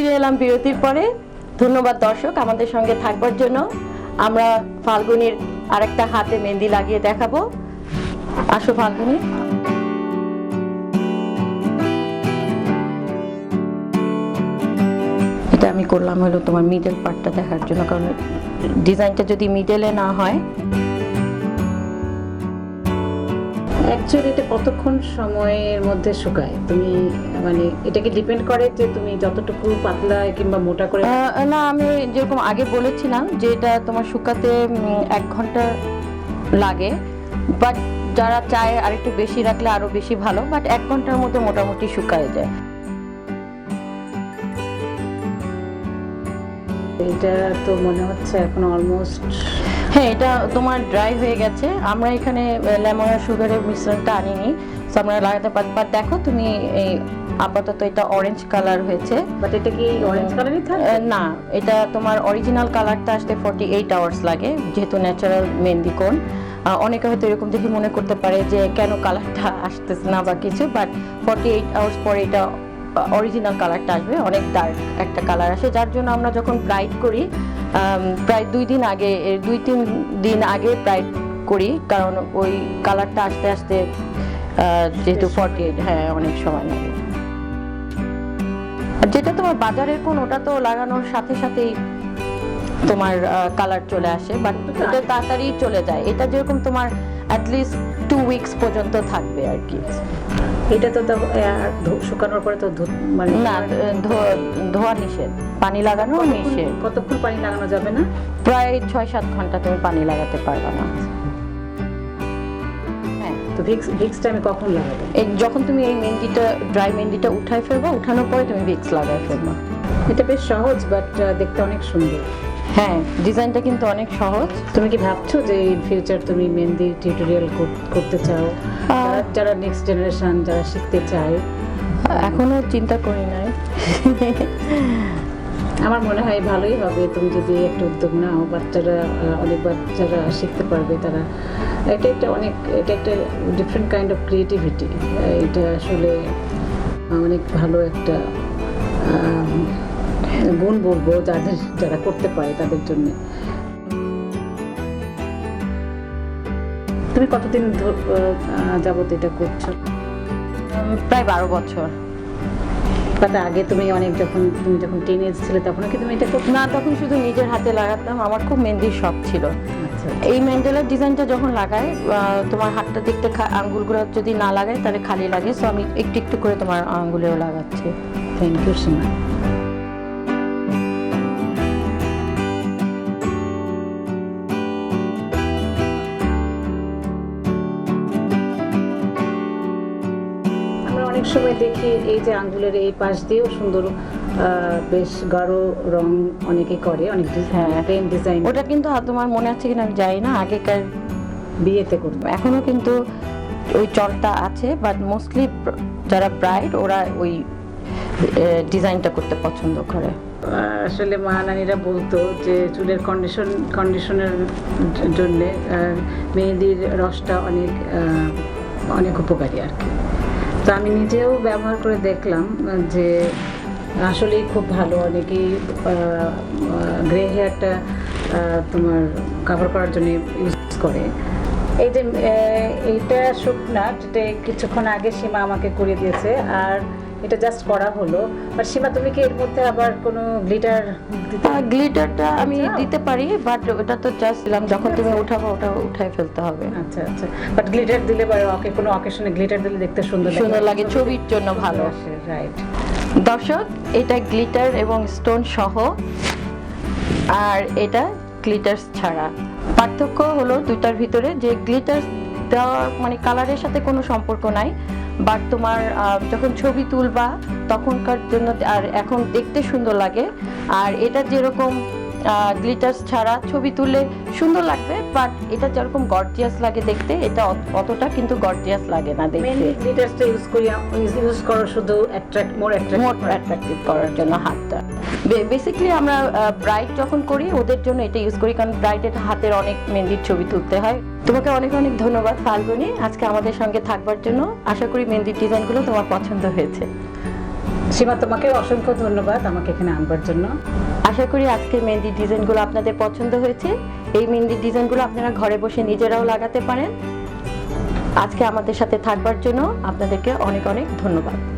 ফিরে এলাম বিরতির পরে। ধন্যবাদ দর্শক আমাদের সঙ্গে থাকবার জন্য। আমরা ফাল্গুনির আরেকটা হাতে মেহেন্দি লাগিয়ে দেখাবো। আসো ফাল্গুনি। এটা আমি করলাম হলো তোমার মিডল পার্টটা দেখার জন্য, কারণ ডিজাইনটা যদি মিডলে না হয়। অ্যাকচুয়ালি এটা কতক্ষণ সময়ের মধ্যে শুকায়? তুমি মানে এটা কি ডিপেন্ড করে যে তুমি যতটুকু পাতলা কিংবা মোটা করে? না, আমি যেরকম আগে বলেছিলাম যে এটা তোমার শুকাতে 1 ঘন্টা লাগে, বাট যারা চায় আর একটু বেশি রাখলে আরো বেশি ভালো, বাট 1 ঘন্টার মধ্যে মোটামুটি শুকায় যায়। এটা তো মনে হচ্ছে এখন অলমোস্ট। হ্যাঁ, এটা তোমার ড্রাই হয়ে গেছে। আমরা এখানে লেমন আর সুগারের মিশ্রণটা আনিনি, সো আমরা লাগাতে পারি। বাট দেখো তুমি এই আপাতত এটা অরেঞ্জ কালার হয়েছে। বাট এটা কি অরেঞ্জ কালারই থাকে? না, এটা তোমার অরিজিনাল কালারটা আসতে 48 আওয়ার্স লাগে, যেহেতু ন্যাচারাল মেহেন্দি কোন। অনেকে হয়তো এরকম দেখে মনে করতে পারে যে কেন কালারটা আসতেছে না বা কিছু, বাট 48 আওয়ার্স পরে এটা অরিজিনাল কালারটা আসবে। অনেক ডার্ক একটা কালার আসে, যার জন্য আমরা যখন ব্রাইট করি প্রায় 2-3 দিন আগে ব্রাইট করি, কারণ ওই কালারটা আসতে আসতে যেহেতু 48, হ্যাঁ অনেক সময় লাগে। যেটা তোমার বাজারের কোন, ওটা তো লাগানোর সাথে সাথেই তোমার কালার চলে আসে, বাট এটা তাড়াতাড়ি চলে যায়। এটা যেরকম তোমার অ্যাটলিস্ট 2 উইকস পর্যন্ত থাকবে আর কি। এটা তো শুকানোর পরে তো মানে না, ধোয়া নিষেধ, পানি লাগানো নিষেধ। কতক্ষণ পানি লাগানো যাবে না? প্রায় 6-7 ঘন্টা তুমি পানি লাগাতে পারবে না। হ্যাঁ, তো ভিক্সটা আমি কখন লাগাবো? যখন তুমি এই মেহেন্দিটা ড্রাই মেহেন্দিটা উঠাই ফেলবা, উঠানোর পরে তুমি ভিক্স লাগাই ফেলবা। এটা বেশ সহজ, বাট দেখতে অনেক সুন্দর। হ্যাঁ, ডিজাইনটা কিন্তু অনেক সহজ। তুমি কি ভাবছো যে ইন ফিউচার তুমি মেহেন্দি টিউটোরিয়াল করতে চাও? যারা নেক্সট জেনারেশন যারা শিখতে চায়। এখনো চিন্তা করি নাই। আমার মনে হয় ভালোই হবে তুমি যদি একটা উদ্যোগ নাও। অনেক বাচ্চারা শিখতে পারবে। তারা এটা একটা ডিফারেন্ট কাইন্ড অফ ক্রিয়েটিভিটি। এটা আসলে অনেক ভালো একটা গুণ বলবো যারা করতে পারে তাদের জন্য। তুমি কতদিন যাবত এটা করছো? প্রায় 12 বছর। তাতে আগে তুমি যখন টিনেজ ছিলে তখন কি তুমি এটা করতে? না, তখন শুধু নিজের হাতে লাগাতাম। আমার খুব মেহেন্দির শখ ছিল। আচ্ছা, এই ম্যান্ডেলার ডিজাইনটা যখন লাগাই, তোমার হাতটা দেখতে আঙ্গুলগুলো যদি না লাগাই তাহলে খালি লাগে, সো আমি একটু একটু করে তোমার আঙ্গুলেও লাগাচ্ছি। থ্যাংক ইউ সীমা। অনেক সময় দেখি এই যে আঙ্গুলের এই পাশ দিয়েও সুন্দর বেশ গাঢ় রং অনেকে করে, অনেক প্লেন ডিজাইন। ওটা কিন্তু তোমার মনে আছে কিনা আমি জানি না, আগেকার বিয়েতে করতো। এখনো কিন্তু ওই চলটা আছে, বাট মোস্টলি যারা ব্রাইড ওরা ওই ডিজাইনটা করতে পছন্দ করে। আসলে মা নানীরা বলতো যে চুলের কন্ডিশনের জন্য মেহেদির রসটা অনেক উপকারী আর কি। তো আমি নিজেও ব্যবহার করে দেখলাম যে আসলেই খুব ভালো। অনেকেই গ্রে হেয়ারটা তোমার কভার করার জন্য ইউজ করে। এই যে এইটা শুকনা, যেটা কিছুক্ষণ আগে সীমা আমাকে করিয়ে দিয়েছে, আর এটা জাস্ট করা হলো। বাট সীমা, তুমি কি এর মধ্যে আবার কোনো গ্লিটারটা আমি দিতে পারি, বাট ওটা তো জাস্ট দিলাম, যখন তুমি উঠাবো ওটা উঠাই ফেলতে হবে। আচ্ছা আচ্ছা। বাট গ্লিটার দিলে বা কোনো অকেশনে গ্লিটার দিলে দেখতে সুন্দর লাগে, ছবির জন্য ভালো। রাইট দর্শক, এটা গ্লিটার এবং স্টোন সহ, আর এটা গ্লিটার ছাড়া। পার্থক্য হলো দুইটার ভিতরে যে গ্লিটার দেওয়ার মানে কালারের সাথে কোনো সম্পর্ক নাই, বাট তোমার যখন ছবি তুলবা তখনকার জন্য আর এখন দেখতে সুন্দর লাগে। আর এটা যেরকম গ্লিটার্স ছাড়া ছবি তুললে সুন্দর লাগবে, বাট এটা যেরকম গর্জিয়াস লাগে দেখতে, এটা অতটা কিন্তু গর্জিয়াস লাগে না দেখতে। মেইনলি গ্লিটারসটা ইউজ করো শুধু মোর অ্যাট্রাকটিভ করার জন্য হাতটা। বেসিক্যালি আমরা ব্রাইড যখন করি ওদের জন্য এটা ইউজ করি, কারণ ব্রাইডের হাতের অনেক মেহেন্দির ছবি তুলতে হয়। তোমাকে অনেক অনেক ধন্যবাদ ফাল্গুনি আজকে আমাদের সঙ্গে থাকবার জন্য। আশা করি মেহেন্দির ডিজাইনগুলো তোমার পছন্দ হয়েছে। সীমা, তোমাকে অসংখ্য ধন্যবাদ আমাকে এখানে আনবার জন্য। আশা করি আজকের মেহেন্দির ডিজাইনগুলো আপনাদের পছন্দ হয়েছে। এই মেহেন্দির ডিজাইনগুলো আপনারা ঘরে বসে নিজেরাও লাগাতে পারেন। আজকে আমাদের সাথে থাকবার জন্য আপনাদেরকে অনেক অনেক ধন্যবাদ।